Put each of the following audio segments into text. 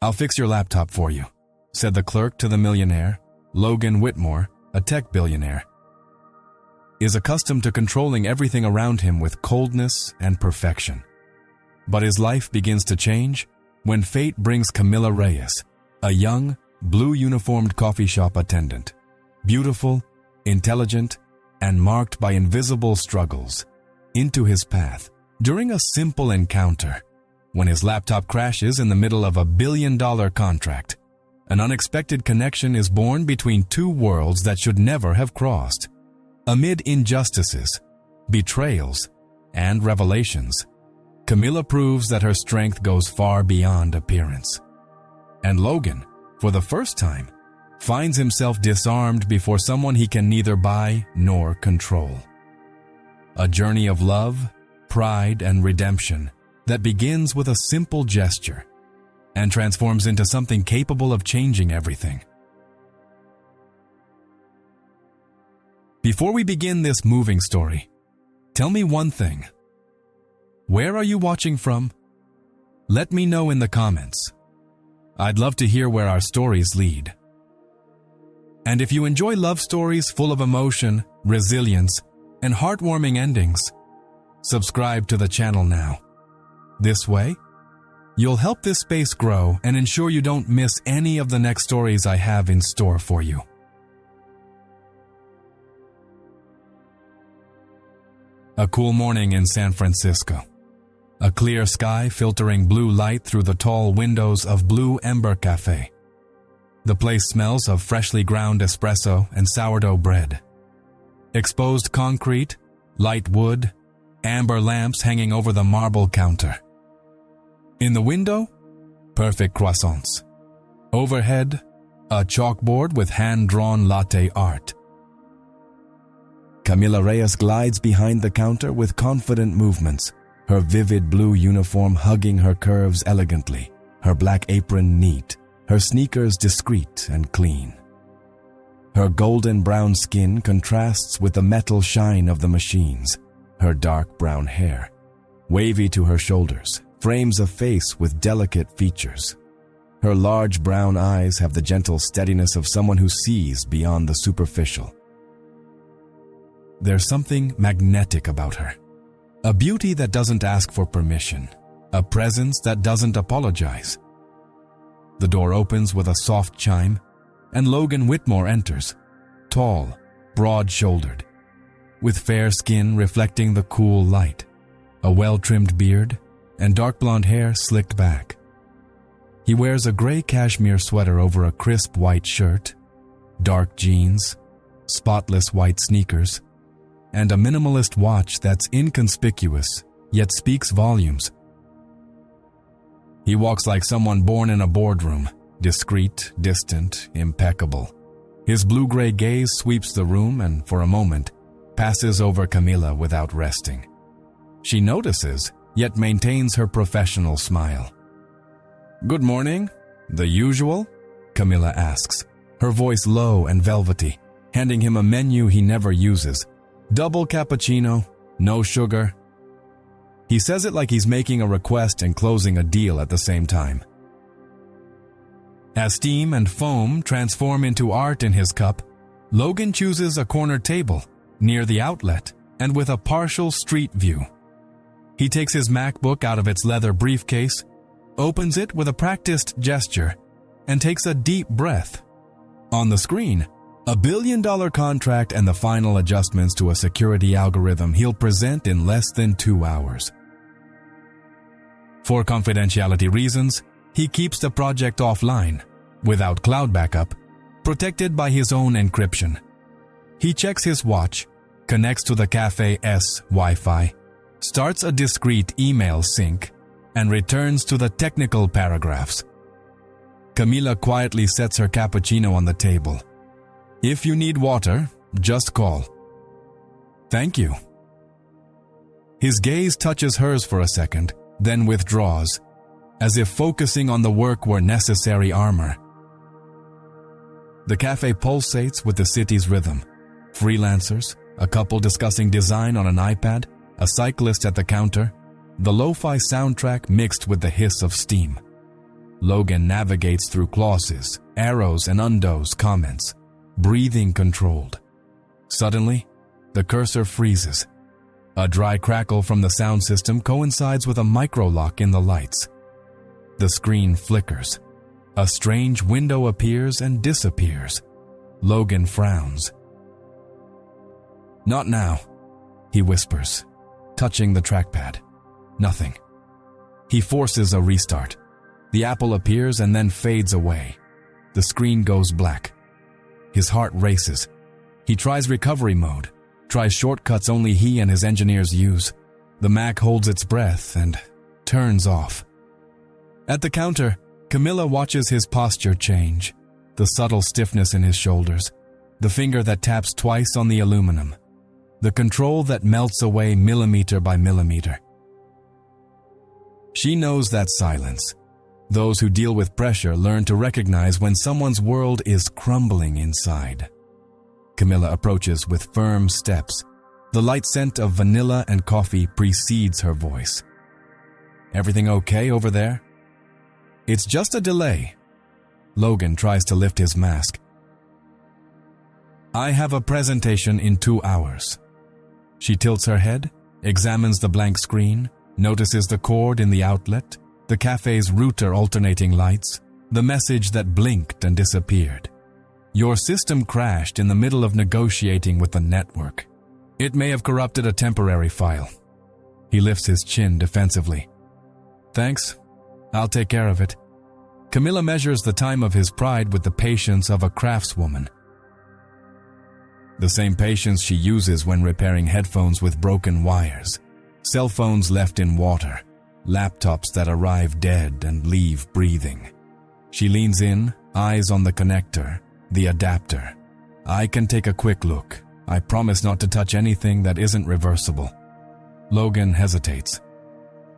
"I'll fix your laptop for you," said the clerk to the millionaire. Logan Whitmore, a tech billionaire, is accustomed to controlling everything around him with coldness and perfection. But his life begins to change when fate brings Camila Reyes, a young, blue-uniformed coffee shop attendant, beautiful, intelligent, and marked by invisible struggles, into his path. During a simple encounter, when his laptop crashes in the middle of a billion-dollar contract, an unexpected connection is born between two worlds that should never have crossed. Amid injustices, betrayals, and revelations, Camila proves that her strength goes far beyond appearance. And Logan, for the first time, finds himself disarmed before someone he can neither buy nor control. A journey of love, pride, and redemption that begins with a simple gesture and transforms into something capable of changing everything. Before we begin this moving story, tell me one thing. Where are you watching from? Let me know in the comments. I'd love to hear where our stories lead. And if you enjoy love stories full of emotion, resilience, and heartwarming endings, subscribe to the channel now. This way, you'll help this space grow and ensure you don't miss any of the next stories I have in store for you. A cool morning in San Francisco. A clear sky filtering blue light through the tall windows of Blue Ember Cafe. The place smells of freshly ground espresso and sourdough bread. Exposed concrete, light wood, amber lamps hanging over the marble counter. In the window, perfect croissants. Overhead, a chalkboard with hand-drawn latte art. Camila Reyes glides behind the counter with confident movements, her vivid blue uniform hugging her curves elegantly, her black apron neat, her sneakers discreet and clean. Her golden brown skin contrasts with the metal shine of the machines. Her dark brown hair, wavy to her shoulders, frames a face with delicate features. Her large brown eyes have the gentle steadiness of someone who sees beyond the superficial. There's something magnetic about her. A beauty that doesn't ask for permission. A presence that doesn't apologize. The door opens with a soft chime, and Logan Whitmore enters, tall, broad-shouldered, with fair skin reflecting the cool light, a well-trimmed beard, and dark blonde hair slicked back. He wears a gray cashmere sweater over a crisp white shirt, dark jeans, spotless white sneakers, and a minimalist watch that's inconspicuous yet speaks volumes. He walks like someone born in a boardroom, discreet, distant, impeccable. His blue-gray gaze sweeps the room and, for a moment, passes over Camila without resting. She notices, yet maintains her professional smile. "Good morning. The usual?" Camila asks, her voice low and velvety, handing him a menu he never uses. Double cappuccino, no sugar. He says it like he's making a request and closing a deal at the same time. As steam and foam transform into art in his cup, Logan chooses a corner table near the outlet and with a partial street view. He takes his MacBook out of its leather briefcase, opens it with a practiced gesture, and takes a deep breath. On the screen, a billion-dollar contract and the final adjustments to a security algorithm he'll present in less than 2 hours. For confidentiality reasons, he keeps the project offline, without cloud backup, protected by his own encryption. He checks his watch, connects to the cafe's Wi-Fi, starts a discreet email sync, and returns to the technical paragraphs. Camila quietly sets her cappuccino on the table. "If you need water, just call." "Thank you." His gaze touches hers for a second, then withdraws, as if focusing on the work were necessary armor. The cafe pulsates with the city's rhythm. Freelancers, a couple discussing design on an iPad, a cyclist at the counter, the lo-fi soundtrack mixed with the hiss of steam. Logan navigates through clauses, arrows, and undoes comments, breathing controlled. Suddenly, the cursor freezes. A dry crackle from the sound system coincides with a micro-lock in the lights. The screen flickers. A strange window appears and disappears. Logan frowns. "Not now," he whispers, touching the trackpad. Nothing. He forces a restart. The apple appears and then fades away. The screen goes black. His heart races. He tries recovery mode, tries shortcuts only he and his engineers use. The Mac holds its breath and turns off. At the counter, Camila watches his posture change, the subtle stiffness in his shoulders, the finger that taps twice on the aluminum, the control that melts away millimeter by millimeter. She knows that silence. Those who deal with pressure learn to recognize when someone's world is crumbling inside. Camila approaches with firm steps. The light scent of vanilla and coffee precedes her voice. "Everything okay over there?" "It's just a delay." Logan tries to lift his mask. "I have a presentation in 2 hours." She tilts her head, examines the blank screen, notices the cord in the outlet, the cafe's router alternating lights, the message that blinked and disappeared. "Your system crashed in the middle of negotiating with the network. It may have corrupted a temporary file." He lifts his chin defensively. "Thanks. I'll take care of it." Camila measures the time of his pride with the patience of a craftswoman. The same patience she uses when repairing headphones with broken wires, cell phones left in water, laptops that arrive dead and leave breathing. She leans in, eyes on the connector, the adapter. "I can take a quick look. I promise not to touch anything that isn't reversible." Logan hesitates.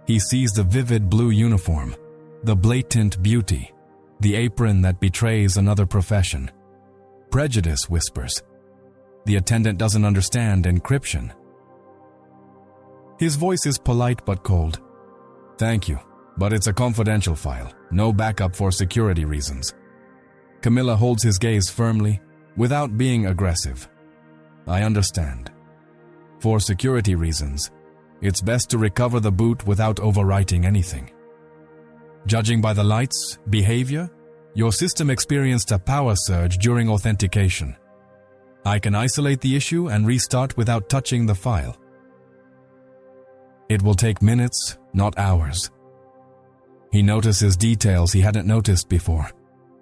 He sees the vivid blue uniform, the blatant beauty, the apron that betrays another profession. Prejudice whispers. The attendant doesn't understand encryption. His voice is polite but cold. "Thank you, but it's a confidential file, no backup for security reasons." Camila holds his gaze firmly, without being aggressive. "I understand. For security reasons, it's best to recover the boot without overwriting anything. Judging by the lights, behavior, your system experienced a power surge during authentication. I can isolate the issue and restart without touching the file. It will take minutes, not hours." He notices details he hadn't noticed before.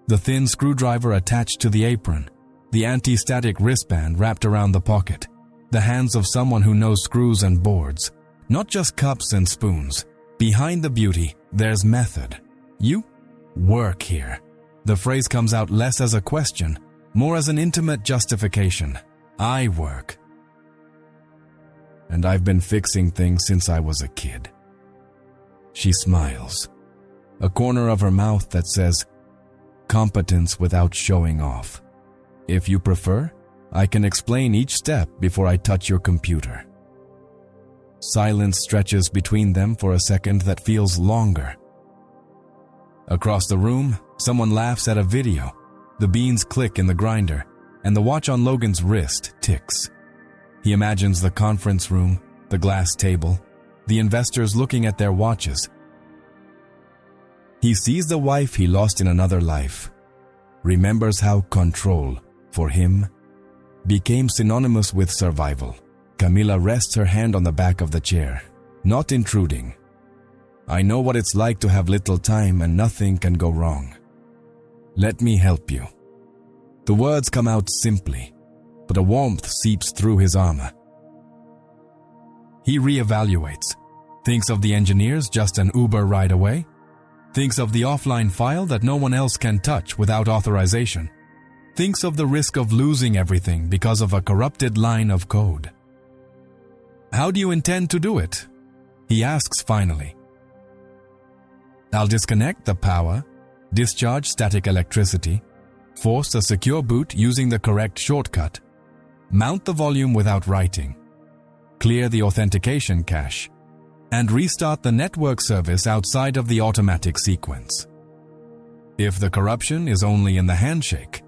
The thin screwdriver attached to the apron, the anti-static wristband wrapped around the pocket, the hands of someone who knows screws and boards, not just cups and spoons. Behind the beauty, there's method. "You work here." The phrase comes out less as a question, more as an intimate justification. "I work. And I've been fixing things since I was a kid." She smiles, a corner of her mouth that says, "Competence without showing off. If you prefer, I can explain each step before I touch your computer." Silence stretches between them for a second that feels longer. Across the room, someone laughs at a video. The beans click in the grinder, and the watch on Logan's wrist ticks. He imagines the conference room, the glass table, the investors looking at their watches. He sees the wife he lost in another life, remembers how control, for him, became synonymous with survival. Camila rests her hand on the back of the chair, not intruding. "I know what it's like to have little time and nothing can go wrong. Let me help you." The words come out simply, but a warmth seeps through his armor. He reevaluates, thinks of the engineers just an Uber ride away, thinks of the offline file that no one else can touch without authorization, thinks of the risk of losing everything because of a corrupted line of code. "How do you intend to do it?" he asks finally. "I'll disconnect the power, discharge static electricity, force a secure boot using the correct shortcut, mount the volume without writing, clear the authentication cache, and restart the network service outside of the automatic sequence." If the corruption is only in the handshake,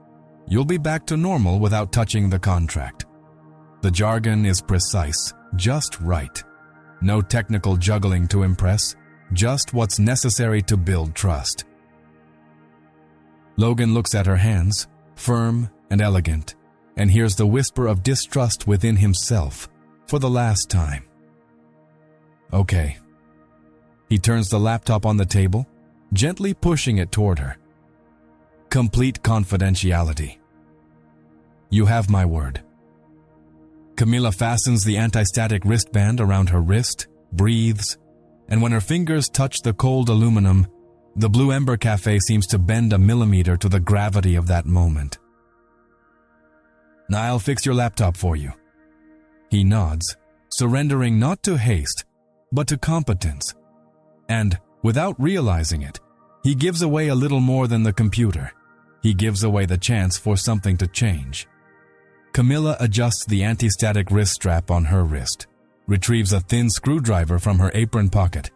you'll be back to normal without touching the contract. The jargon is precise, just right. No technical juggling to impress, just what's necessary to build trust. Logan looks at her hands, firm and elegant, and hears the whisper of distrust within himself for the last time. Okay. He turns the laptop on the table, gently pushing it toward her. Complete confidentiality. You have my word. Camila fastens the anti-static wristband around her wrist, breathes, and when her fingers touch the cold aluminum, the Blue Ember Cafe seems to bend a millimeter to the gravity of that moment. I'll fix your laptop for you. He nods, surrendering not to haste, but to competence. And, without realizing it, he gives away a little more than the computer. He gives away the chance for something to change. Camila adjusts the anti-static wrist strap on her wrist, retrieves a thin screwdriver from her apron pocket,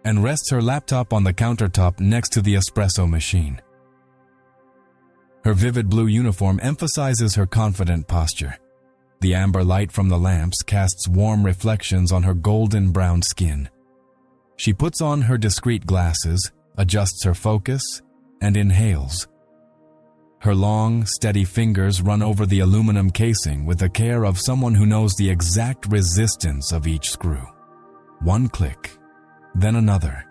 and rests her laptop on the countertop next to the espresso machine. Her vivid blue uniform emphasizes her confident posture. The amber light from the lamps casts warm reflections on her golden brown skin. She puts on her discreet glasses, adjusts her focus, and inhales. Her long, steady fingers run over the aluminum casing with the care of someone who knows the exact resistance of each screw. One click, then another.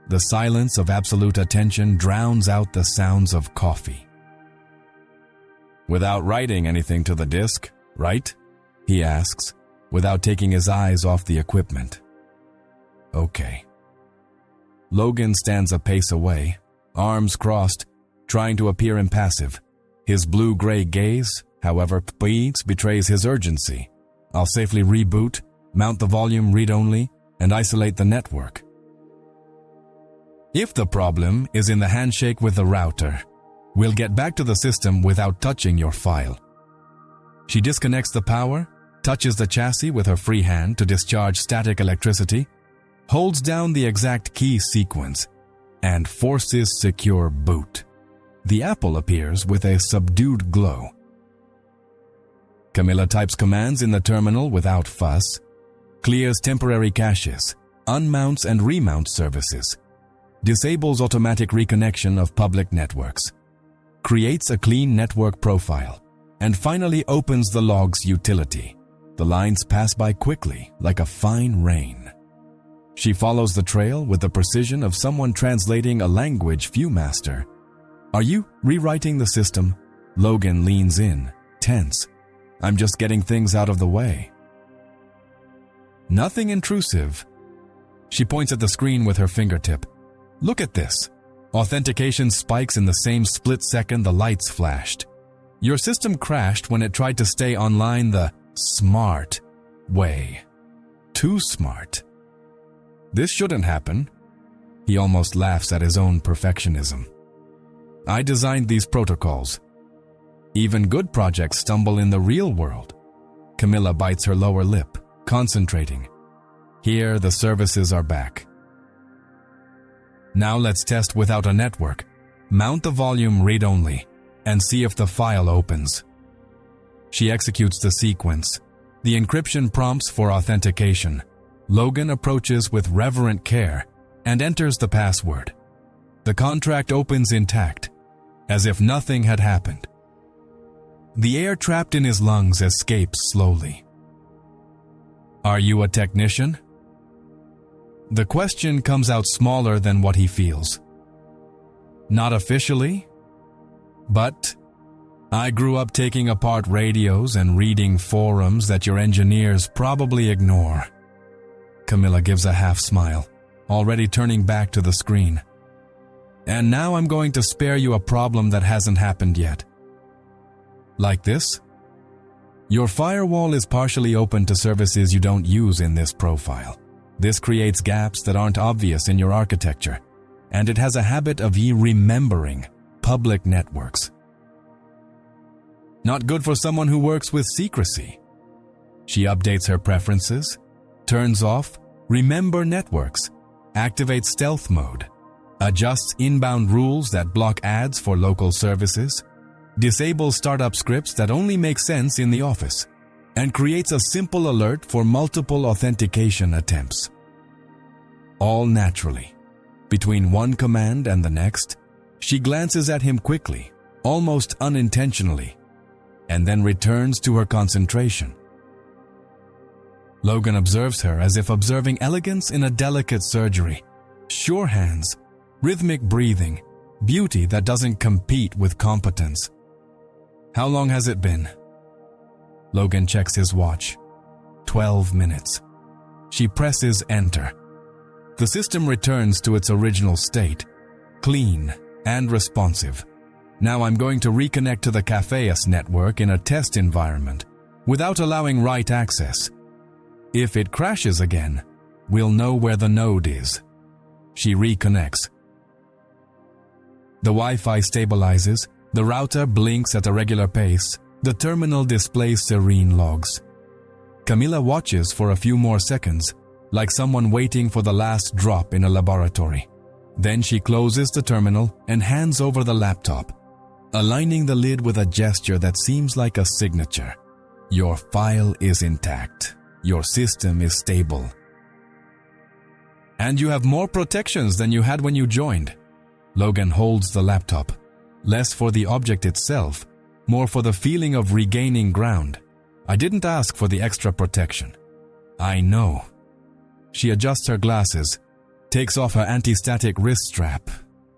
The silence of absolute attention drowns out the sounds of coffee. Without writing anything to the disk, right? He asks, without taking his eyes off the equipment. Okay. Logan stands a pace away, arms crossed, trying to appear impassive. His blue-gray gaze, however, betrays his urgency. I'll safely reboot, mount the volume read-only, and isolate the network. If the problem is in the handshake with the router, we'll get back to the system without touching your file. She disconnects the power, touches the chassis with her free hand to discharge static electricity, holds down the exact key sequence, and forces secure boot. The apple appears with a subdued glow. Camila types commands in the terminal without fuss, clears temporary caches, unmounts and remounts services, disables automatic reconnection of public networks, creates a clean network profile, and finally opens the logs utility. The lines pass by quickly, like a fine rain. She follows the trail with the precision of someone translating a language viewmaster. Are you rewriting the system? Logan leans in, tense. I'm just getting things out of the way. Nothing intrusive. She points at the screen with her fingertip. Look at this. Authentication spikes in the same split second the lights flashed. Your system crashed when it tried to stay online the smart way. Too smart. This shouldn't happen. He almost laughs at his own perfectionism. I designed these protocols. Even good projects stumble in the real world. Camila bites her lower lip, concentrating. Here, the services are back. Now let's test without a network. Mount the volume read-only, and see if the file opens. She executes the sequence. The encryption prompts for authentication. Logan approaches with reverent care and enters the password. The contract opens intact, as if nothing had happened. The air trapped in his lungs escapes slowly. Are you a technician? The question comes out smaller than what he feels. Not officially, but I grew up taking apart radios and reading forums that your engineers probably ignore. Camila gives a half smile, already turning back to the screen. And now I'm going to spare you a problem that hasn't happened yet. Like this? Your firewall is partially open to services you don't use in this profile. This creates gaps that aren't obvious in your architecture, and it has a habit of remembering public networks. Not good for someone who works with secrecy. She updates her preferences, turns off remember networks, activates stealth mode, adjusts inbound rules that block ads for local services, disables startup scripts that only make sense in the office, and creates a simple alert for multiple authentication attempts. All naturally. Between one command and the next, she glances at him quickly, almost unintentionally, and then returns to her concentration. Logan observes her as if observing elegance in a delicate surgery. Sure hands, rhythmic breathing, beauty that doesn't compete with competence. How long has it been? Logan checks his watch. 12 minutes. She presses enter. The system returns to its original state, clean and responsive. Now I'm going to reconnect to the Cafeus network in a test environment without allowing write access. If it crashes again, we'll know where the node is. She reconnects. The Wi-Fi stabilizes, the router blinks at a regular pace, the terminal displays serene logs. Camila watches for a few more seconds, like someone waiting for the last drop in a laboratory. Then she closes the terminal and hands over the laptop, aligning the lid with a gesture that seems like a signature. Your file is intact. Your system is stable. And you have more protections than you had when you joined. Logan holds the laptop, less for the object itself, more for the feeling of regaining ground. I didn't ask for the extra protection. I know. She adjusts her glasses, takes off her anti-static wrist strap,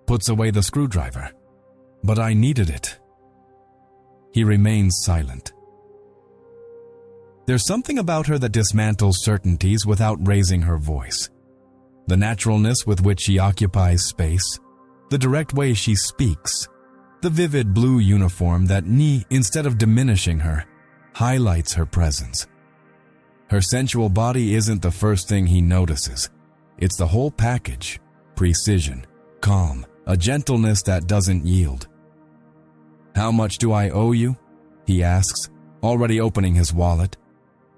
puts away the screwdriver. But I needed it. He remains silent. There's something about her that dismantles certainties without raising her voice. The naturalness with which she occupies space, the direct way she speaks, the vivid blue uniform that, instead of diminishing her, highlights her presence. Her sensual body isn't the first thing he notices. It's the whole package: precision, calm, a gentleness that doesn't yield. How much do I owe you? He asks, already opening his wallet.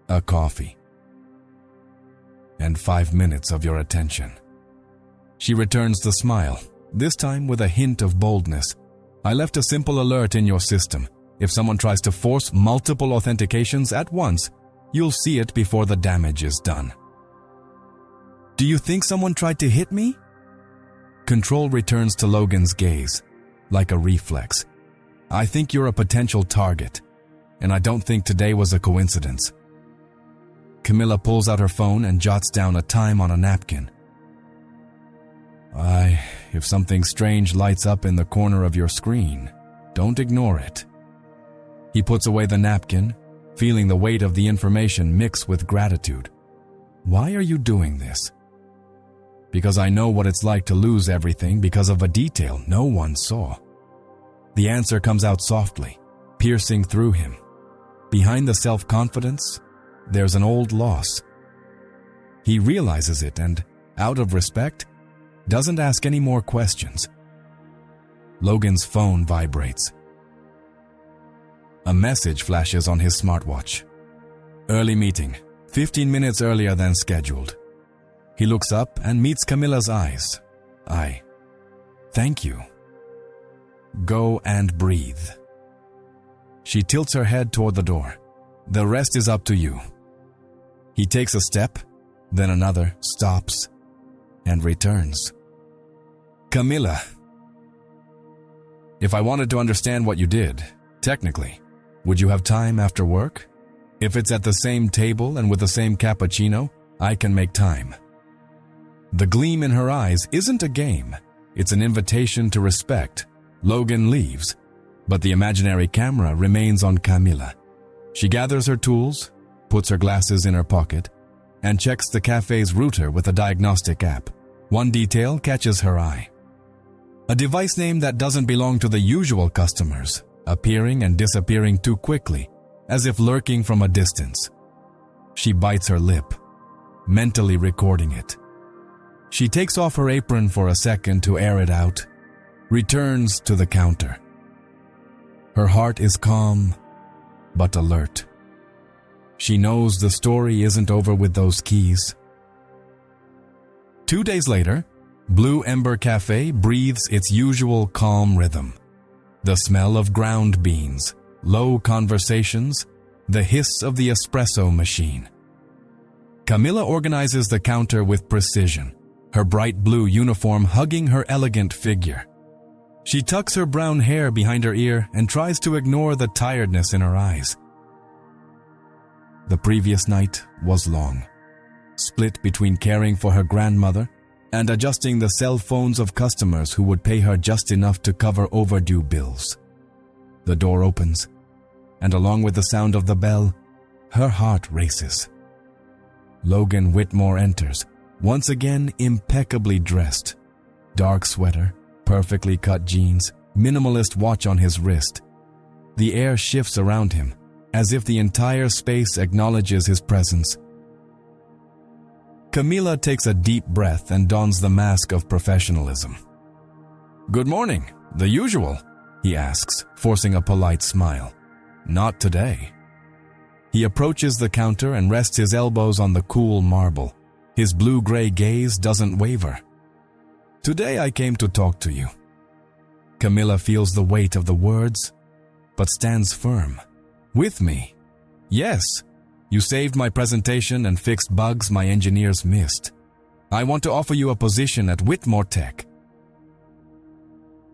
A coffee. And 5 minutes of your attention. She returns the smile, this time with a hint of boldness. I left a simple alert in your system. If someone tries to force multiple authentications at once, you'll see it before the damage is done. Do you think someone tried to hit me? Control returns to Logan's gaze, like a reflex. I think you're a potential target, and I don't think today was a coincidence. Camila pulls out her phone and jots down a time on a napkin. If something strange lights up in the corner of your screen, don't ignore it. He puts away the napkin, feeling the weight of the information mix with gratitude. Why are you doing this? Because I know what it's like to lose everything because of a detail no one saw. The answer comes out softly, piercing through him. Behind the self-confidence, there's an old loss. He realizes it and, out of respect, doesn't ask any more questions. Logan's phone vibrates. A message flashes on his smartwatch. Early meeting, 15 minutes earlier than scheduled. He looks up and meets Camila's eyes. Thank you. Go and breathe. She tilts her head toward the door. The rest is up to you. He takes a step, then another, stops, and returns. Camila. If I wanted to understand what you did, technically, would you have time after work? If it's at the same table and with the same cappuccino, I can make time. The gleam in her eyes isn't a game. It's an invitation to respect. Logan leaves, but the imaginary camera remains on Camila. She gathers her tools, puts her glasses in her pocket, and checks the cafe's router with a diagnostic app. One detail catches her eye. A device name that doesn't belong to the usual customers, appearing and disappearing too quickly, as if lurking from a distance. She bites her lip, mentally recording it. She takes off her apron for a second to air it out, returns to the counter. Her heart is calm, but alert. She knows the story isn't over with those keys. 2 days later, Blue Ember Cafe breathes its usual calm rhythm. The smell of ground beans, low conversations, the hiss of the espresso machine. Camila organizes the counter with precision, her bright blue uniform hugging her elegant figure. She tucks her brown hair behind her ear and tries to ignore the tiredness in her eyes. The previous night was long, split between caring for her grandmother and adjusting the cell phones of customers who would pay her just enough to cover overdue bills. The door opens, and along with the sound of the bell, her heart races. Logan Whitmore enters, once again impeccably dressed. Dark sweater, perfectly cut jeans, minimalist watch on his wrist. The air shifts around him, as if the entire space acknowledges his presence. Camila takes a deep breath and dons the mask of professionalism. "Good morning, the usual?" he asks, forcing a polite smile. "Not today." He approaches the counter and rests his elbows on the cool marble. His blue-gray gaze doesn't waver. "Today I came to talk to you." Camila feels the weight of the words, but stands firm. "With me?" "Yes. You saved my presentation and fixed bugs my engineers missed. I want to offer you a position at Whitmore Tech.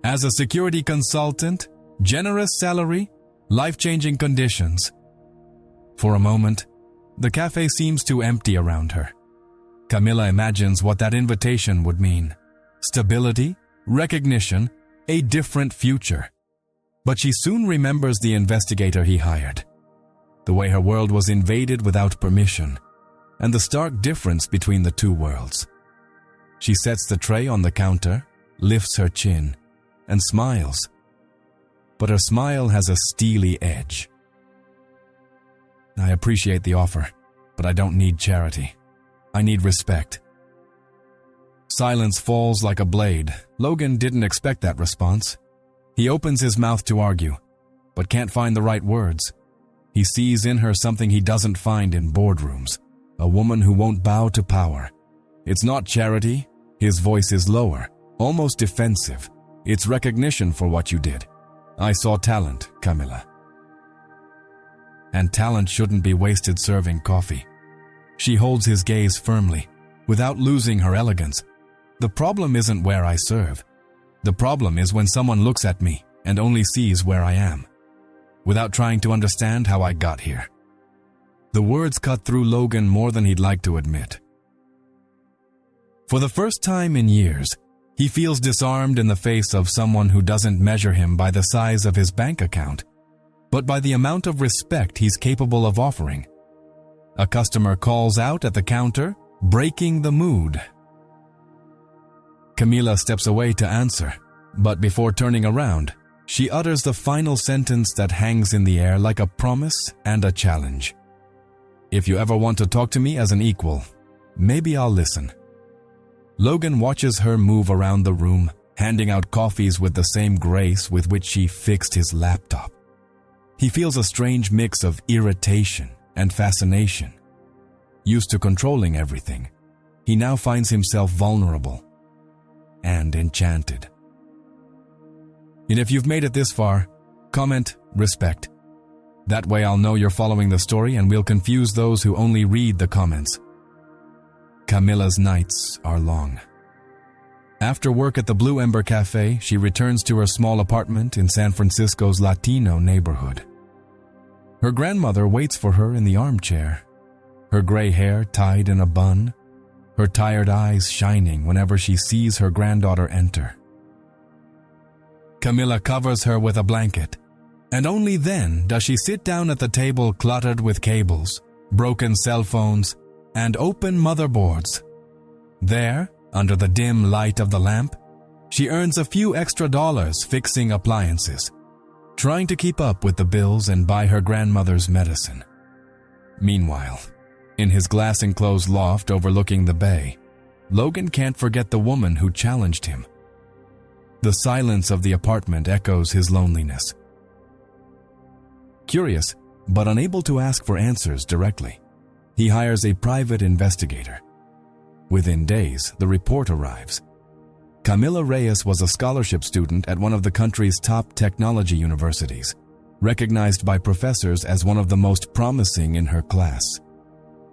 As a security consultant, generous salary, life-changing conditions." For a moment, the cafe seems too empty around her. Camila imagines what that invitation would mean. Stability, recognition, a different future. But she soon remembers the investigator he hired, the way her world was invaded without permission, and the stark difference between the two worlds. She sets the tray on the counter, lifts her chin, and smiles. But her smile has a steely edge. "I appreciate the offer, but I don't need charity. I need respect." Silence falls like a blade. Logan didn't expect that response. He opens his mouth to argue, but can't find the right words. He sees in her something he doesn't find in boardrooms, a woman who won't bow to power. It's not charity. His voice is lower, almost defensive. It's recognition for what you did. "I saw talent, Camila. And talent shouldn't be wasted serving coffee." She holds his gaze firmly, without losing her elegance. "The problem isn't where I serve. The problem is when someone looks at me and only sees where I am, without trying to understand how I got here." The words cut through Logan more than he'd like to admit. For the first time in years, he feels disarmed in the face of someone who doesn't measure him by the size of his bank account, but by the amount of respect he's capable of offering. A customer calls out at the counter, breaking the mood. Camila steps away to answer, but before turning around, she utters the final sentence that hangs in the air like a promise and a challenge. "If you ever want to talk to me as an equal, maybe I'll listen." Logan watches her move around the room, handing out coffees with the same grace with which she fixed his laptop. He feels a strange mix of irritation and fascination. Used to controlling everything, he now finds himself vulnerable and enchanted. And if you've made it this far, comment respect. That way I'll know you're following the story and we'll confuse those who only read the comments. Camila's nights are long. After work at the Blue Ember Cafe, she returns to her small apartment in San Francisco's Latino neighborhood. Her grandmother waits for her in the armchair, her gray hair tied in a bun, her tired eyes shining whenever she sees her granddaughter enter. Camila covers her with a blanket, and only then does she sit down at the table cluttered with cables, broken cell phones, and open motherboards. There, under the dim light of the lamp, she earns a few extra dollars fixing appliances, trying to keep up with the bills and buy her grandmother's medicine. Meanwhile, in his glass-enclosed loft overlooking the bay, Logan can't forget the woman who challenged him. The silence of the apartment echoes his loneliness. Curious, but unable to ask for answers directly, he hires a private investigator. Within days, the report arrives. Camila Reyes was a scholarship student at one of the country's top technology universities, recognized by professors as one of the most promising in her class.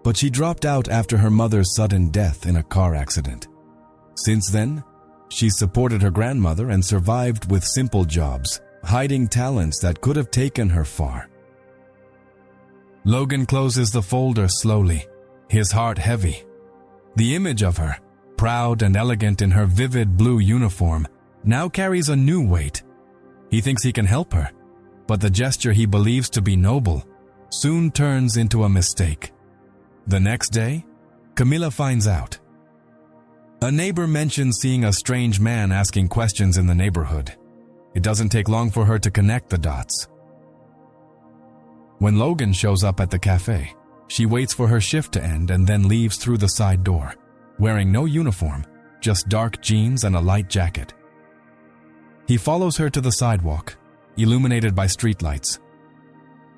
But she dropped out after her mother's sudden death in a car accident. Since then, she supported her grandmother and survived with simple jobs, hiding talents that could have taken her far. Logan closes the folder slowly, his heart heavy. The image of her, proud and elegant in her vivid blue uniform, now carries a new weight. He thinks he can help her, but the gesture he believes to be noble soon turns into a mistake. The next day, Camila finds out. A neighbor mentions seeing a strange man asking questions in the neighborhood. It doesn't take long for her to connect the dots. When Logan shows up at the cafe, she waits for her shift to end and then leaves through the side door, wearing no uniform, just dark jeans and a light jacket. He follows her to the sidewalk, illuminated by streetlights.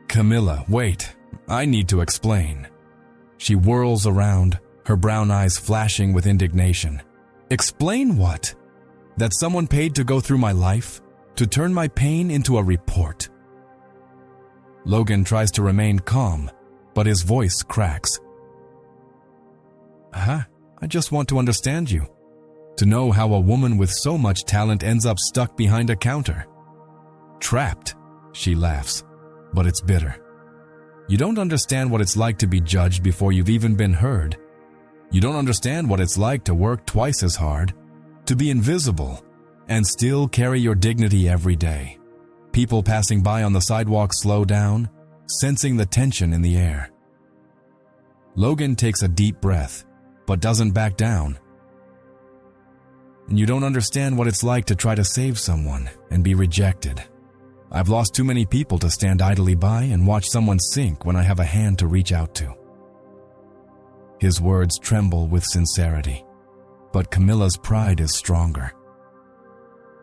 "Camila, wait, I need to explain." She whirls around, her brown eyes flashing with indignation. "Explain what? That someone paid to go through my life, to turn my pain into a report?" Logan tries to remain calm, but his voice cracks. I just want to understand you. To know how a woman with so much talent ends up stuck behind a counter. Trapped, she laughs, but it's bitter. You don't understand what it's like to be judged before you've even been heard. You don't understand what it's like to work twice as hard, to be invisible, and still carry your dignity every day. People passing by on the sidewalk slow down, sensing the tension in the air. Logan takes a deep breath, but doesn't back down. And you don't understand what it's like to try to save someone and be rejected. I've lost too many people to stand idly by and watch someone sink when I have a hand to reach out to. His words tremble with sincerity, but Camila's pride is stronger.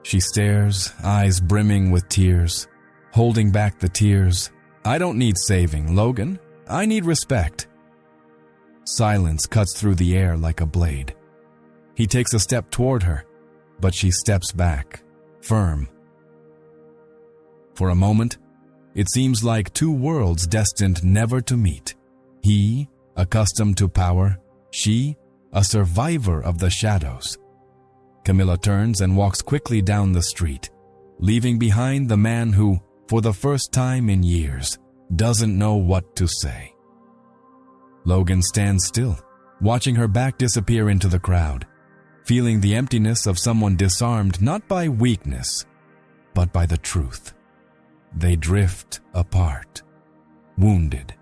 She stares, eyes brimming with tears, holding back the tears. "I don't need saving, Logan. I need respect." Silence cuts through the air like a blade. He takes a step toward her, but she steps back, firm. For a moment, it seems like two worlds destined never to meet. He, accustomed to power, she, a survivor of the shadows. Camila turns and walks quickly down the street, leaving behind the man who, for the first time in years, doesn't know what to say. Logan stands still, watching her back disappear into the crowd, feeling the emptiness of someone disarmed not by weakness, but by the truth. They drift apart, wounded.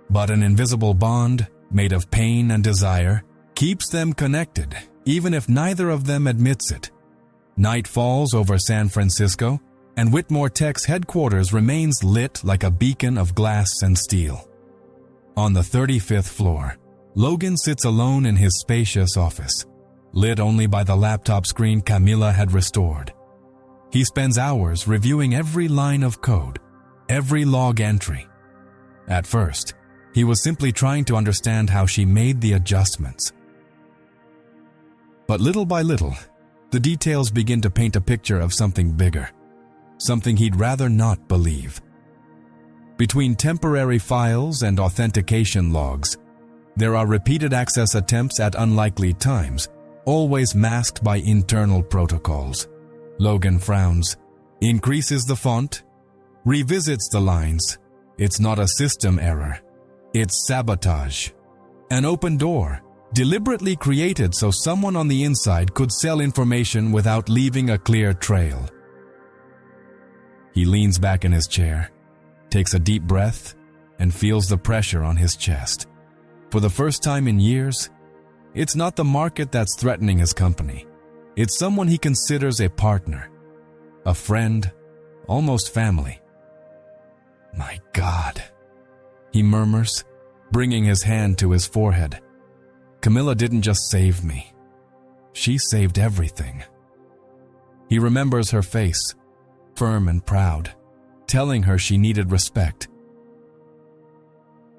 But an invisible bond, made of pain and desire, keeps them connected, even if neither of them admits it. Night falls over San Francisco, and Whitmore Tech's headquarters remains lit like a beacon of glass and steel. On the 35th floor, Logan sits alone in his spacious office, lit only by the laptop screen Camila had restored. He spends hours reviewing every line of code, every log entry. At first, he was simply trying to understand how she made the adjustments. But little by little, the details begin to paint a picture of something bigger, something he'd rather not believe. Between temporary files and authentication logs, there are repeated access attempts at unlikely times, always masked by internal protocols. Logan frowns, increases the font, revisits the lines. It's not a system error. It's sabotage. An open door, deliberately created so someone on the inside could sell information without leaving a clear trail. He leans back in his chair, takes a deep breath, and feels the pressure on his chest. For the first time in years, it's not the market that's threatening his company. It's someone he considers a partner, a friend, almost family. "My God," he murmurs, bringing his hand to his forehead. "Camila didn't just save me. She saved everything." He remembers her face, firm and proud, telling her she needed respect.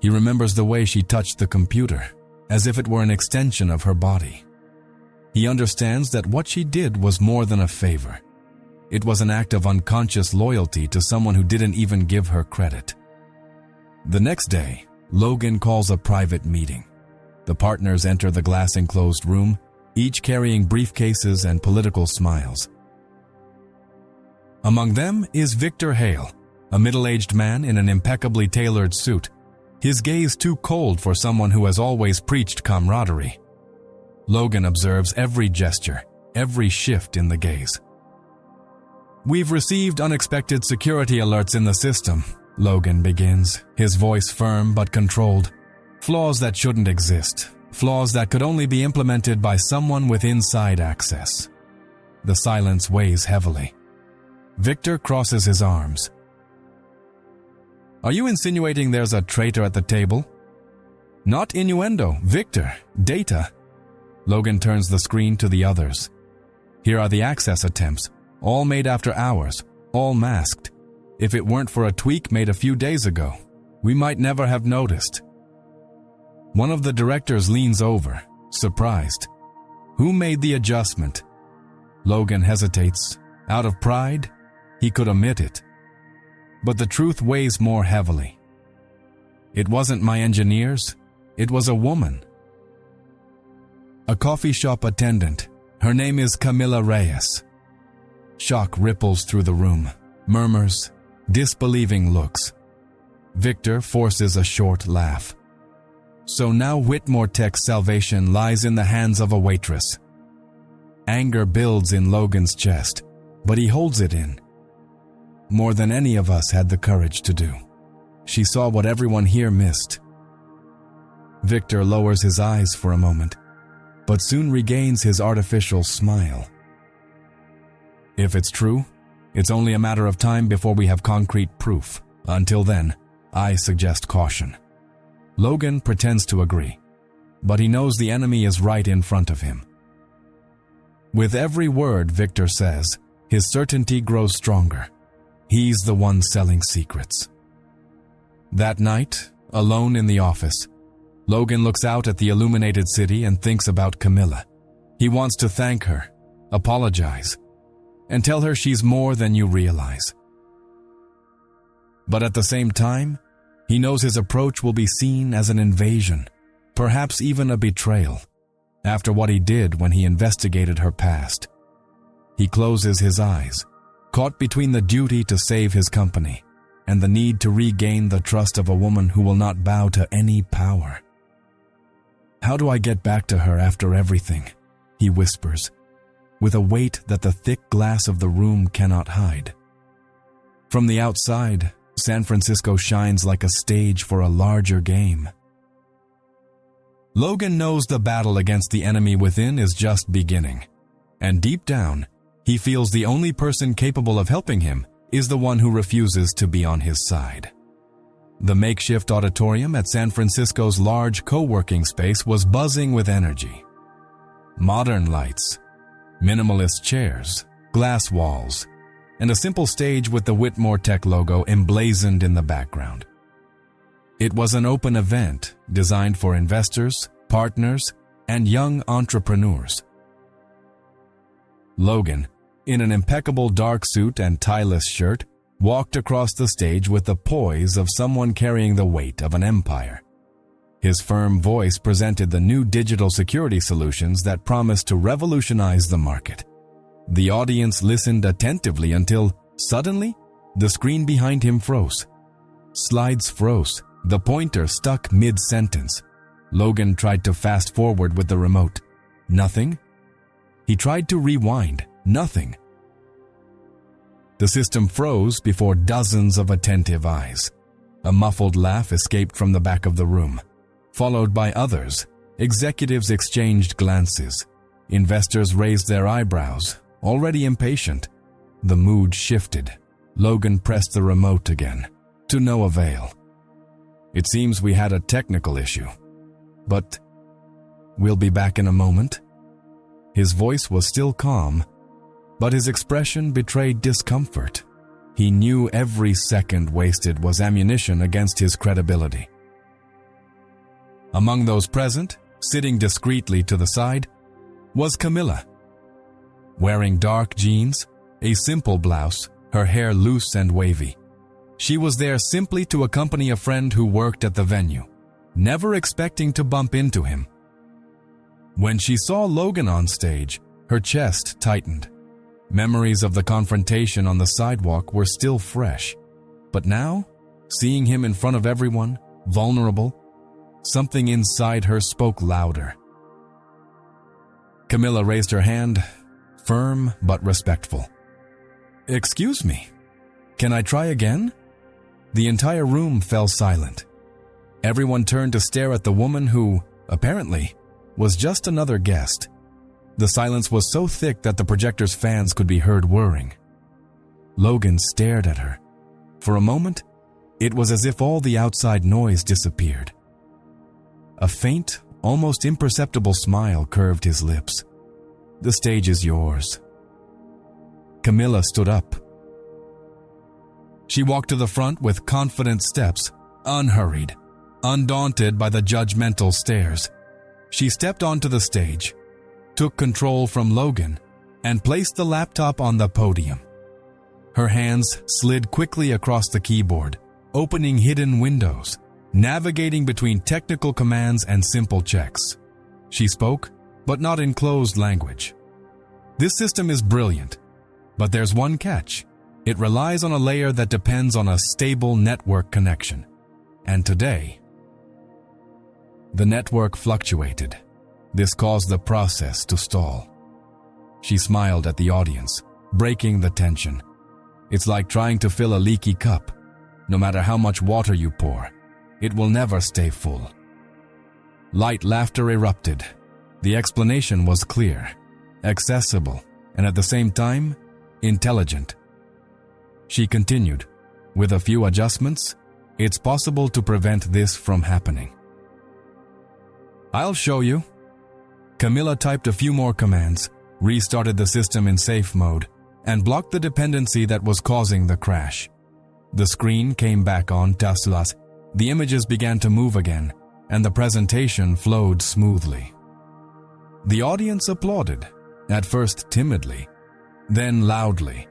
He remembers the way she touched the computer, as if it were an extension of her body. He understands that what she did was more than a favor. It was an act of unconscious loyalty to someone who didn't even give her credit. The next day, Logan calls a private meeting. The partners enter the glass-enclosed room, each carrying briefcases and political smiles. Among them is Victor Hale, a middle-aged man in an impeccably tailored suit, his gaze too cold for someone who has always preached camaraderie. Logan observes every gesture, every shift in the gaze. "We've received unexpected security alerts in the system," Logan begins, his voice firm but controlled. "Flaws that shouldn't exist, flaws that could only be implemented by someone with inside access." The silence weighs heavily. Victor crosses his arms. "Are you insinuating there's a traitor at the table?" "Not innuendo, Victor, data." Logan turns the screen to the others. Here are the access attempts, all made after hours, all masked. If it weren't for a tweak made a few days ago, we might never have noticed. One of the directors leans over, surprised. "Who made the adjustment?" Logan hesitates. Out of pride, he could omit it. But the truth weighs more heavily. "It wasn't my engineers, it was a woman." A coffee shop attendant. Her name is Camila Reyes. Shock ripples through the room. Murmurs, disbelieving looks. Victor forces a short laugh. So now Whitmore Tech's salvation lies in the hands of a waitress. Anger builds in Logan's chest, but he holds it in. More than any of us had the courage to do. She saw what everyone here missed. Victor lowers his eyes for a moment, but soon regains his artificial smile. "If it's true, it's only a matter of time before we have concrete proof. Until then, I suggest caution." Logan pretends to agree, but he knows the enemy is right in front of him. With every word Victor says, his certainty grows stronger. He's the one selling secrets. That night, alone in the office, Logan looks out at the illuminated city and thinks about Camila. He wants to thank her, apologize, and tell her she's more than you realize. But at the same time, he knows his approach will be seen as an invasion, perhaps even a betrayal, after what he did when he investigated her past. He closes his eyes, caught between the duty to save his company and the need to regain the trust of a woman who will not bow to any power. "How do I get back to her after everything?" he whispers, with a weight that the thick glass of the room cannot hide. From the outside, San Francisco shines like a stage for a larger game. Logan knows the battle against the enemy within is just beginning, and deep down, he feels the only person capable of helping him is the one who refuses to be on his side. The makeshift auditorium at San Francisco's large co-working space was buzzing with energy. Modern lights, minimalist chairs, glass walls, and a simple stage with the Whitmore Tech logo emblazoned in the background. It was an open event designed for investors, partners, and young entrepreneurs. Logan, in an impeccable dark suit and tie-less shirt, walked across the stage with the poise of someone carrying the weight of an empire. His firm voice presented the new digital security solutions that promised to revolutionize the market. The audience listened attentively until, suddenly, the screen behind him froze. Slides froze. The pointer stuck mid-sentence. Logan tried to fast forward with the remote. Nothing. He tried to rewind. Nothing. The system froze before dozens of attentive eyes. A muffled laugh escaped from the back of the room. Followed by others, executives exchanged glances. Investors raised their eyebrows, already impatient. The mood shifted. Logan pressed the remote again, to no avail. "It seems we had a technical issue. But we'll be back in a moment." His voice was still calm, but his expression betrayed discomfort. He knew every second wasted was ammunition against his credibility. Among those present, sitting discreetly to the side, was Camila. Wearing dark jeans, a simple blouse, her hair loose and wavy. She was there simply to accompany a friend who worked at the venue, never expecting to bump into him. When she saw Logan on stage, her chest tightened. Memories of the confrontation on the sidewalk were still fresh, but now, seeing him in front of everyone, vulnerable, something inside her spoke louder. Camila raised her hand, firm but respectful. "Excuse me, can I try again?" The entire room fell silent. Everyone turned to stare at the woman who, apparently, was just another guest. The silence was so thick that the projector's fans could be heard whirring. Logan stared at her. For a moment, it was as if all the outside noise disappeared. A faint, almost imperceptible smile curved his lips. "The stage is yours." Camila stood up. She walked to the front with confident steps, unhurried, undaunted by the judgmental stares. She stepped onto the stage, took control from Logan, and placed the laptop on the podium. Her hands slid quickly across the keyboard, opening hidden windows, navigating between technical commands and simple checks. She spoke, but not in closed language. "This system is brilliant, but there's one catch. It relies on a layer that depends on a stable network connection. And today, the network fluctuated. This caused the process to stall." She smiled at the audience, breaking the tension. "It's like trying to fill a leaky cup. No matter how much water you pour, it will never stay full." Light laughter erupted. The explanation was clear, accessible, and at the same time, intelligent. She continued, "With a few adjustments, it's possible to prevent this from happening." "I'll show you." Camila typed a few more commands, restarted the system in safe mode, and blocked the dependency that was causing the crash. The screen came back on Taslas. The images began to move again, and the presentation flowed smoothly. The audience applauded, at first timidly, then loudly,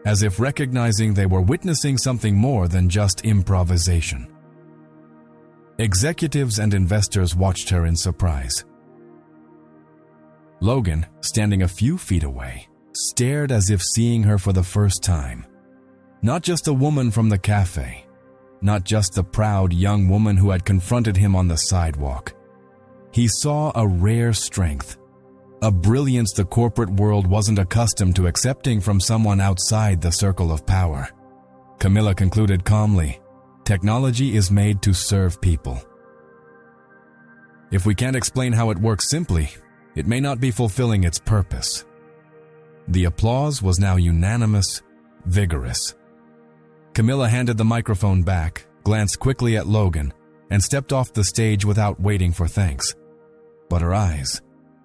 as if recognizing they were witnessing something more than just improvisation. Executives and investors watched her in surprise. Logan, standing a few feet away, stared as if seeing her for the first time. Not just a woman from the cafe, not just the proud young woman who had confronted him on the sidewalk. He saw a rare strength, a brilliance the corporate world wasn't accustomed to accepting from someone outside the circle of power. Camila concluded calmly, "Technology is made to serve people. If we can't explain how it works simply, it may not be fulfilling its purpose." The applause was now unanimous, vigorous. Camila handed the microphone back, glanced quickly at Logan, and stepped off the stage without waiting for thanks. But her eyes,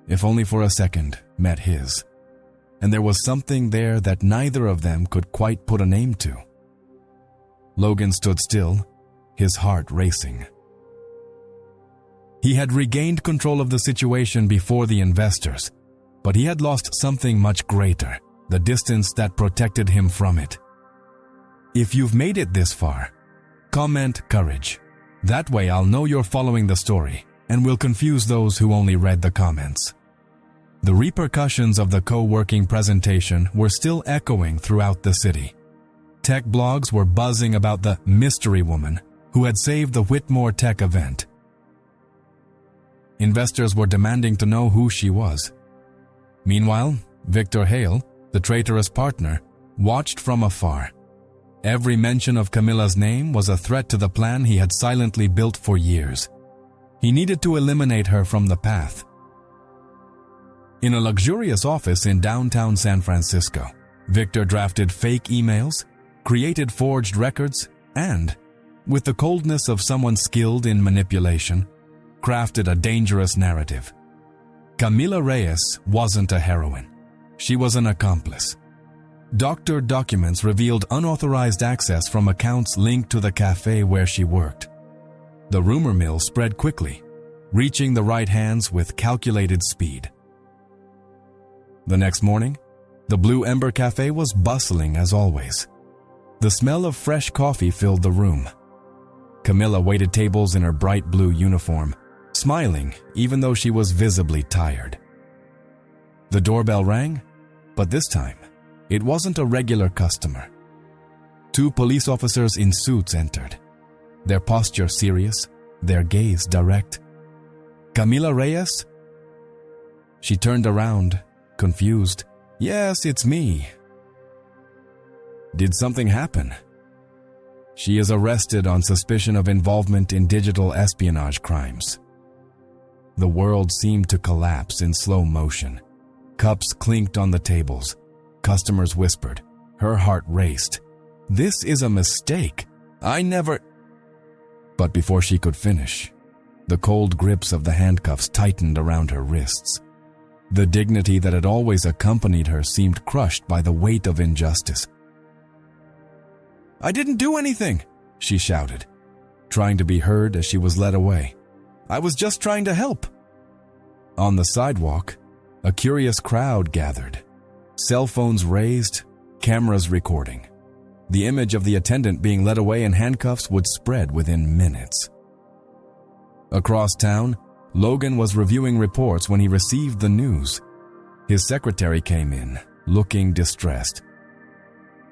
if only for a second, met his. And there was something there that neither of them could quite put a name to. Logan stood still, his heart racing. He had regained control of the situation before the investors, but he had lost something much greater, the distance that protected him from it. If you've made it this far, comment courage. That way I'll know you're following the story, and will confuse those who only read the comments. The repercussions of the co-working presentation were still echoing throughout the city. Tech blogs were buzzing about the mystery woman who had saved the Whitmore tech event. Investors were demanding to know who she was. Meanwhile, Victor Hale, the traitorous partner, watched from afar. Every mention of Camila's name was a threat to the plan he had silently built for years. He needed to eliminate her from the path. In a luxurious office in downtown San Francisco, Victor drafted fake emails, created forged records, and, with the coldness of someone skilled in manipulation, crafted a dangerous narrative. Camila Reyes wasn't a heroine. She was an accomplice. Doctored documents revealed unauthorized access from accounts linked to the cafe where she worked. The rumor mill spread quickly, reaching the right hands with calculated speed. The next morning, the Blue Ember Cafe was bustling as always. The smell of fresh coffee filled the room. Camila waited tables in her bright blue uniform, smiling even though she was visibly tired. The doorbell rang, but this time, it wasn't a regular customer. 2 police officers in suits entered, their posture serious, their gaze direct. "Camila Reyes?" She turned around, confused. "Yes, it's me." "Did something happen?" "She is arrested on suspicion of involvement in digital espionage crimes." The world seemed to collapse in slow motion. Cups clinked on the tables. Customers whispered. Her heart raced. "This is a mistake. I never—" But before she could finish, the cold grips of the handcuffs tightened around her wrists. The dignity that had always accompanied her seemed crushed by the weight of injustice. "I didn't do anything," she shouted, trying to be heard as she was led away. "I was just trying to help." On the sidewalk, a curious crowd gathered. Cell phones raised, cameras recording. The image of the attendant being led away in handcuffs would spread within minutes. Across town, Logan was reviewing reports when he received the news. His secretary came in, looking distressed.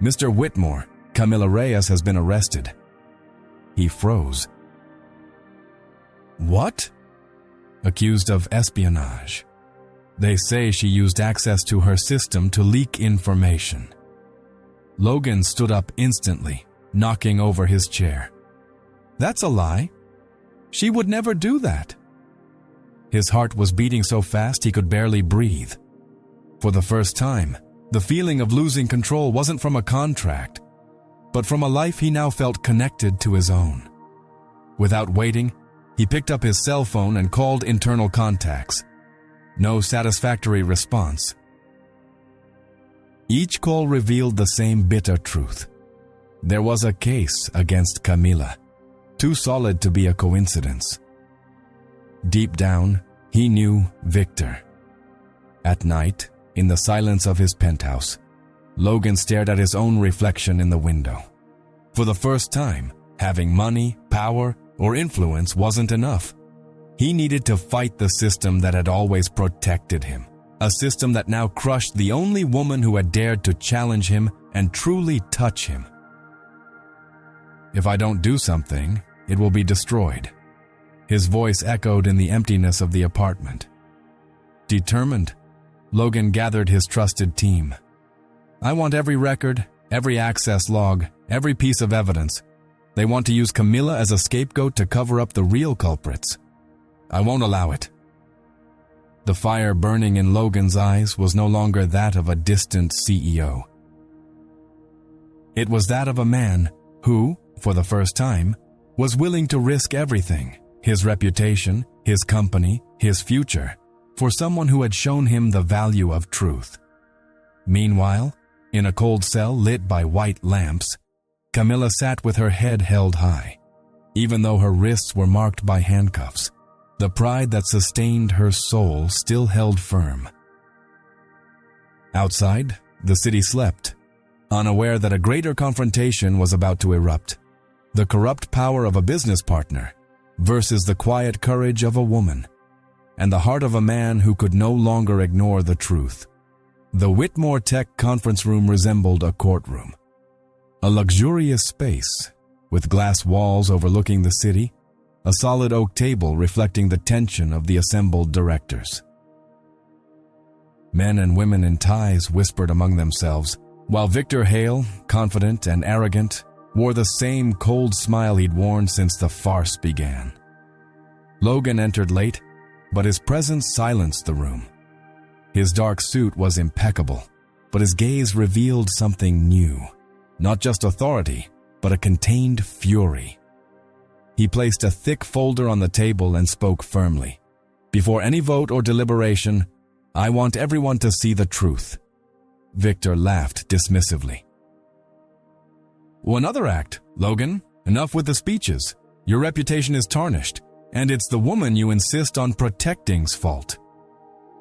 "Mr. Whitmore, Camila Reyes has been arrested." He froze. "What?" "Accused of espionage. They say she used access to her system to leak information." Logan stood up instantly, knocking over his chair. "That's a lie. She would never do that." His heart was beating so fast he could barely breathe. For the first time, the feeling of losing control wasn't from a contract, but from a life he now felt connected to his own. Without waiting, he picked up his cell phone and called internal contacts. No satisfactory response. Each call revealed the same bitter truth. There was a case against Camila, too solid to be a coincidence. Deep down, he knew Victor. At night, in the silence of his penthouse, Logan stared at his own reflection in the window. For the first time, having money, power, or influence wasn't enough. He needed to fight the system that had always protected him, a system that now crushed the only woman who had dared to challenge him and truly touch him. "If I don't do something, it will be destroyed." His voice echoed in the emptiness of the apartment. Determined, Logan gathered his trusted team. "I want every record, every access log, every piece of evidence. They want to use Camila as a scapegoat to cover up the real culprits. I won't allow it." The fire burning in Logan's eyes was no longer that of a distant CEO. It was that of a man who, for the first time, was willing to risk everything, his reputation, his company, his future, for someone who had shown him the value of truth. Meanwhile, in a cold cell lit by white lamps, Camila sat with her head held high, even though her wrists were marked by handcuffs. The pride that sustained her soul still held firm. Outside, the city slept, unaware that a greater confrontation was about to erupt. The corrupt power of a business partner versus the quiet courage of a woman, and the heart of a man who could no longer ignore the truth. The Whitmore Tech conference room resembled a courtroom. A luxurious space, with glass walls overlooking the city, a solid oak table reflecting the tension of the assembled directors. Men and women in ties whispered among themselves, while Victor Hale, confident and arrogant, wore the same cold smile he'd worn since the farce began. Logan entered late, but his presence silenced the room. His dark suit was impeccable, but his gaze revealed something new. Not just authority, but a contained fury. He placed a thick folder on the table and spoke firmly. "Before any vote or deliberation, I want everyone to see the truth." Victor laughed dismissively. "One other act, Logan. Enough with the speeches. Your reputation is tarnished, and it's the woman you insist on protecting's fault."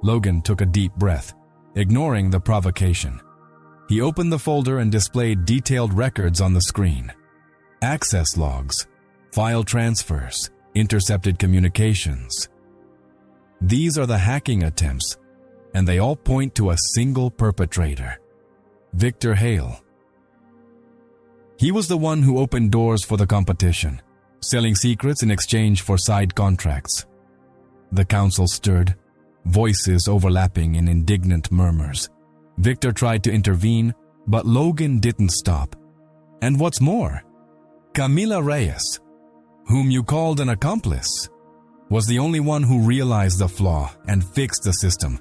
Logan took a deep breath. ignoring the provocation. He opened the folder and displayed detailed records on the screen. Access logs, file transfers, intercepted communications. These are the hacking attempts, and they all point to a single perpetrator, Victor Hale. He was the one who opened doors for the competition, selling secrets in exchange for side contracts. The council stirred, voices overlapping in indignant murmurs. Victor tried to intervene, but Logan didn't stop. And what's more, Camila Reyes, whom you called an accomplice, was the only one who realized the flaw and fixed the system.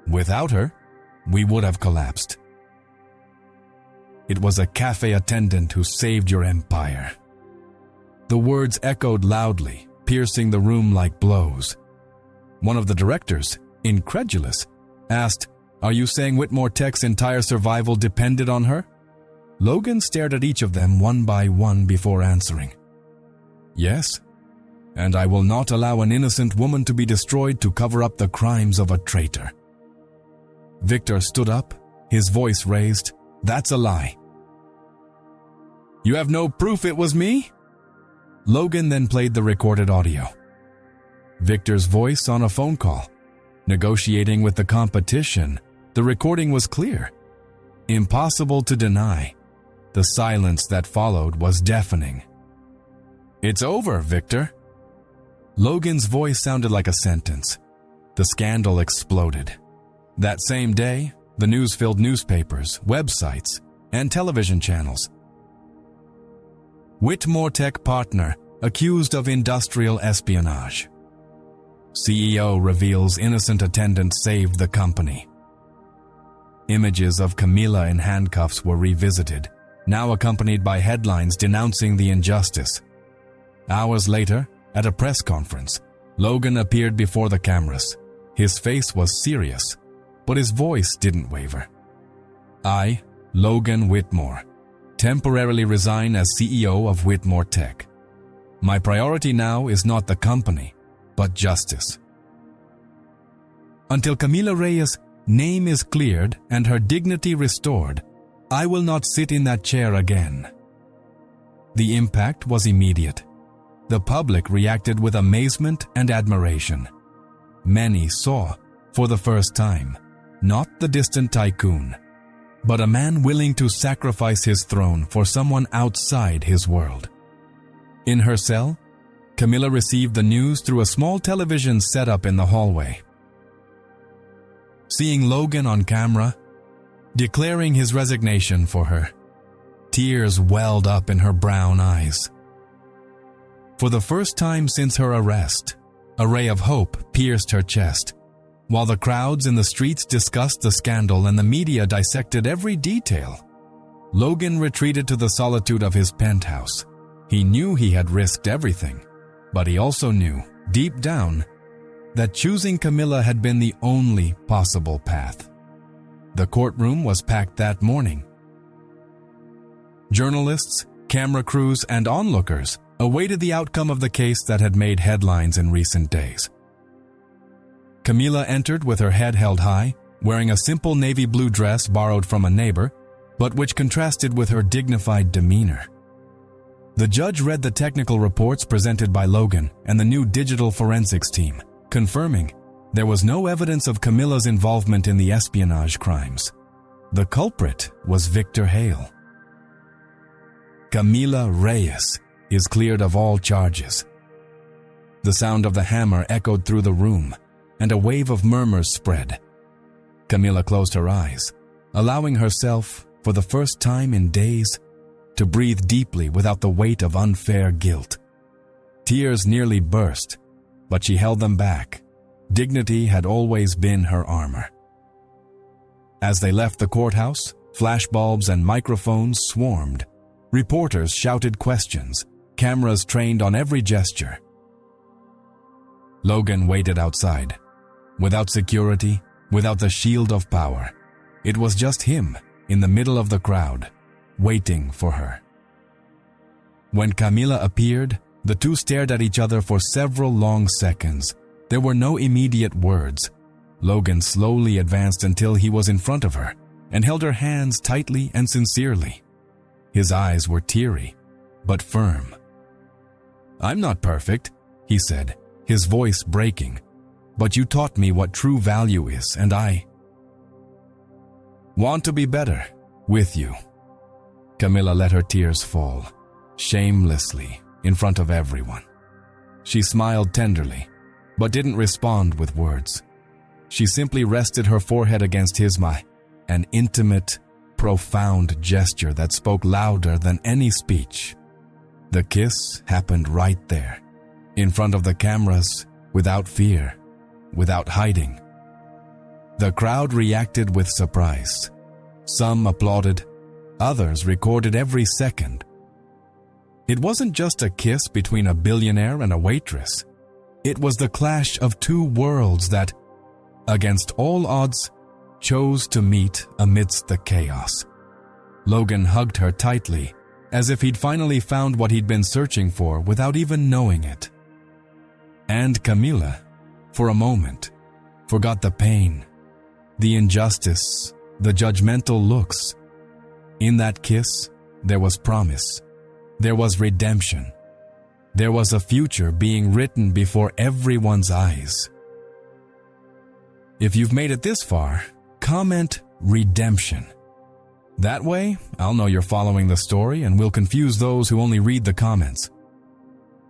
Without her, we would have collapsed. It was a cafe attendant who saved your empire. The words echoed loudly, piercing the room like blows. One of the directors, incredulous, asked, "Are you saying Whitmore Tech's entire survival depended on her?" Logan stared at each of them one by one before answering. "Yes, and I will not allow an innocent woman to be destroyed to cover up the crimes of a traitor." Victor stood up, his voice raised. "That's a lie." "You have no proof it was me?" Logan then played the recorded audio. Victor's voice on a phone call. Negotiating with the competition, the recording was clear. Impossible to deny. The silence that followed was deafening. "It's over, Victor." Logan's voice sounded like a sentence. The scandal exploded. That same day, the news filled newspapers, websites, and television channels. Whitmore Tech partner accused of industrial espionage. CEO reveals innocent attendant saved the company. Images of Camila in handcuffs were revisited, now accompanied by headlines denouncing the injustice. Hours later, at a press conference, Logan appeared before the cameras. His face was serious, but his voice didn't waver. "I, Logan Whitmore, temporarily resign as CEO of Whitmore Tech. My priority now is not the company, but justice. Until Camila Reyes' name is cleared and her dignity restored, I will not sit in that chair again." The impact was immediate. The public reacted with amazement and admiration. Many saw, for the first time, not the distant tycoon, but a man willing to sacrifice his throne for someone outside his world. In her cell, Camila received the news through a small television set up in the hallway. Seeing Logan on camera, declaring his resignation for her, tears welled up in her brown eyes. For the first time since her arrest, a ray of hope pierced her chest. While the crowds in the streets discussed the scandal and the media dissected every detail, Logan retreated to the solitude of his penthouse. He knew he had risked everything, but he also knew, deep down, that choosing Camila had been the only possible path. The courtroom was packed that morning. Journalists, camera crews, and onlookers awaited the outcome of the case that had made headlines in recent days. Camila entered with her head held high, wearing a simple navy blue dress borrowed from a neighbor, but which contrasted with her dignified demeanor. The judge read the technical reports presented by Logan and the new digital forensics team, confirming there was no evidence of Camila's involvement in the espionage crimes. The culprit was Victor Hale. Camila Reyes is cleared of all charges. The sound of the hammer echoed through the room, and a wave of murmurs spread. Camila closed her eyes, allowing herself, for the first time in days, to breathe deeply without the weight of unfair guilt. Tears nearly burst, but she held them back. Dignity had always been her armor. As they left the courthouse, flashbulbs and microphones swarmed. Reporters shouted questions, cameras trained on every gesture. Logan waited outside. Without security, without the shield of power. It was just him, in the middle of the crowd, waiting for her. When Camila appeared, the two stared at each other for several long seconds. There were no immediate words, Logan slowly advanced until he was in front of her and held her hands tightly and sincerely. His eyes were teary, but firm. "I'm not perfect," he said, his voice breaking, "but you taught me what true value is, and I want to be better with you." Camila let her tears fall, shamelessly, in front of everyone. She smiled tenderly, but didn't respond with words. She simply rested her forehead against his, an intimate, profound gesture that spoke louder than any speech. The kiss happened right there, in front of the cameras, without fear, without hiding. The crowd reacted with surprise. Some applauded, others recorded every second. It wasn't just a kiss between a billionaire and a waitress. It was the clash of two worlds that, against all odds, chose to meet amidst the chaos. Logan hugged her tightly, as if he'd finally found what he'd been searching for without even knowing it. And Camila, for a moment, forgot the pain, the injustice, the judgmental looks. In that kiss, there was promise. There was redemption. There was a future being written before everyone's eyes. If you've made it this far, comment redemption. That way, I'll know you're following the story and will confuse those who only read the comments.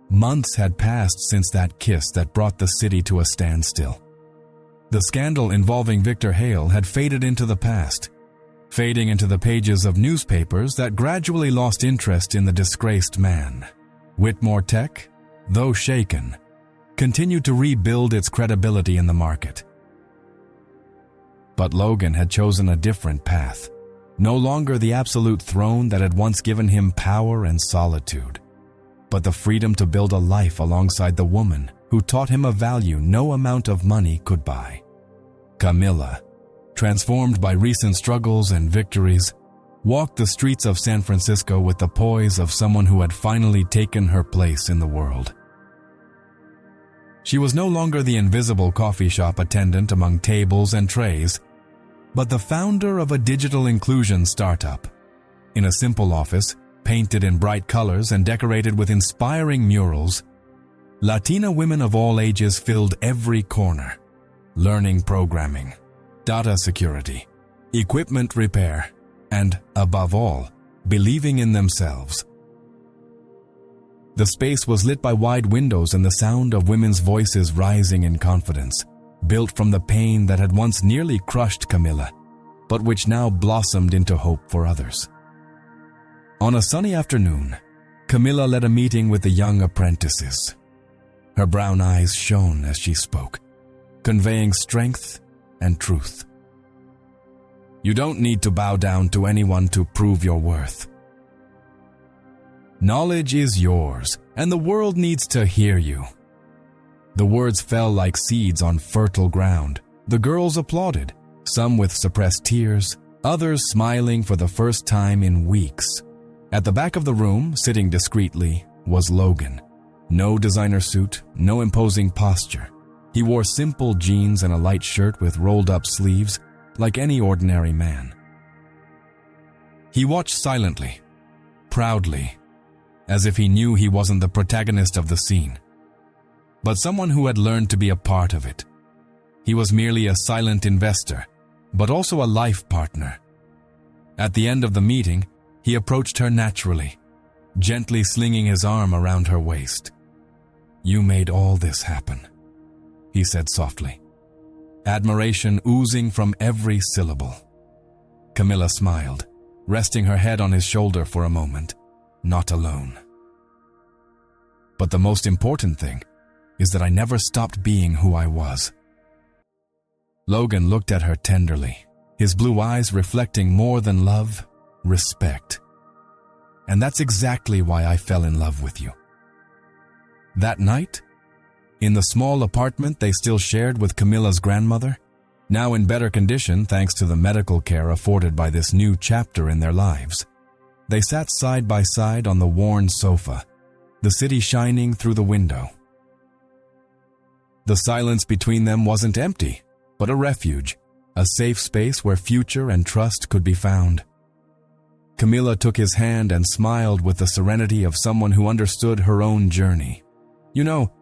Months had passed since that kiss that brought the city to a standstill. The scandal involving Victor Hale had faded into the past, fading into the pages of newspapers that gradually lost interest in the disgraced man. Whitmore Tech, though shaken, continued to rebuild its credibility in the market. But Logan had chosen a different path, no longer the absolute throne that had once given him power and solitude, but the freedom to build a life alongside the woman who taught him a value no amount of money could buy. Camila, transformed by recent struggles and victories, walked the streets of San Francisco with the poise of someone who had finally taken her place in the world. She was no longer the invisible coffee shop attendant among tables and trays, but the founder of a digital inclusion startup. In a simple office, painted in bright colors and decorated with inspiring murals, Latina women of all ages filled every corner, learning programming, data security, equipment repair, and, above all, believing in themselves. The space was lit by wide windows and the sound of women's voices rising in confidence, built from the pain that had once nearly crushed Camila, but which now blossomed into hope for others. On a sunny afternoon, Camila led a meeting with the young apprentices. Her brown eyes shone as she spoke, conveying strength and truth. You don't need to bow down to anyone to prove your worth. Knowledge is yours, and the world needs to hear you. The words fell like seeds on fertile ground. The girls applauded, some with suppressed tears, others smiling for the first time in weeks. At the back of the room, sitting discreetly, was Logan. No designer suit, no imposing posture. He wore simple jeans and a light shirt with rolled-up sleeves, like any ordinary man. He watched silently, proudly, as if he knew he wasn't the protagonist of the scene, but someone who had learned to be a part of it. He was merely a silent investor, but also a life partner. At the end of the meeting, he approached her naturally, gently slinging his arm around her waist. You made all this happen, he said softly, admiration oozing from every syllable. Camila smiled, resting her head on his shoulder for a moment. Not alone. But the most important thing is that I never stopped being who I was. Logan looked at her tenderly, his blue eyes reflecting more than love, respect. And that's exactly why I fell in love with you. That night, in the small apartment they still shared with Camila's grandmother, now in better condition thanks to the medical care afforded by this new chapter in their lives, they sat side by side on the worn sofa, the city shining through the window. The silence between them wasn't empty. but a refuge, a safe space where future and trust could be found. Camila took his hand and smiled with the serenity of someone who understood her own journey. You know,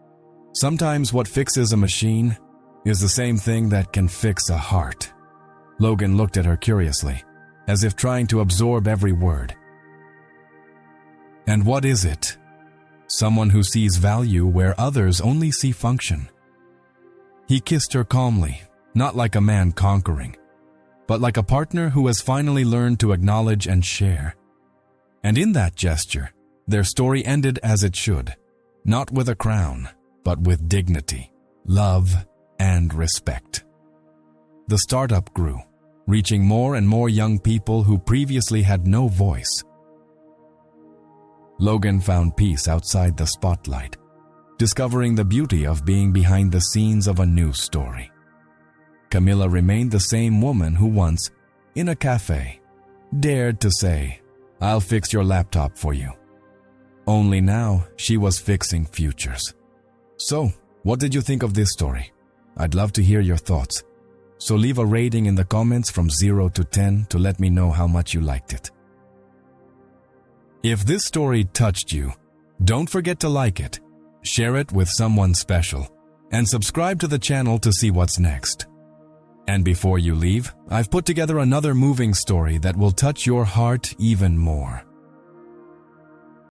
sometimes what fixes a machine is the same thing that can fix a heart. Logan looked at her curiously, as if trying to absorb every word. And what is it? Someone who sees value where others only see function. He kissed her calmly, not like a man conquering, but like a partner who has finally learned to acknowledge and share. And in that gesture, their story ended as it should, not with a crown, but with dignity, love, and respect. The startup grew, reaching more and more young people who previously had no voice. Logan found peace outside the spotlight, discovering the beauty of being behind the scenes of a new story. Camila remained the same woman who once, in a cafe, dared to say, "I'll fix your laptop for you." Only now she was fixing futures. So, what did you think of this story? I'd love to hear your thoughts. So leave a rating in the comments from 0 to 10 to let me know how much you liked it. If this story touched you, don't forget to like it, share it with someone special, and subscribe to the channel to see what's next. And before you leave, I've put together another moving story that will touch your heart even more.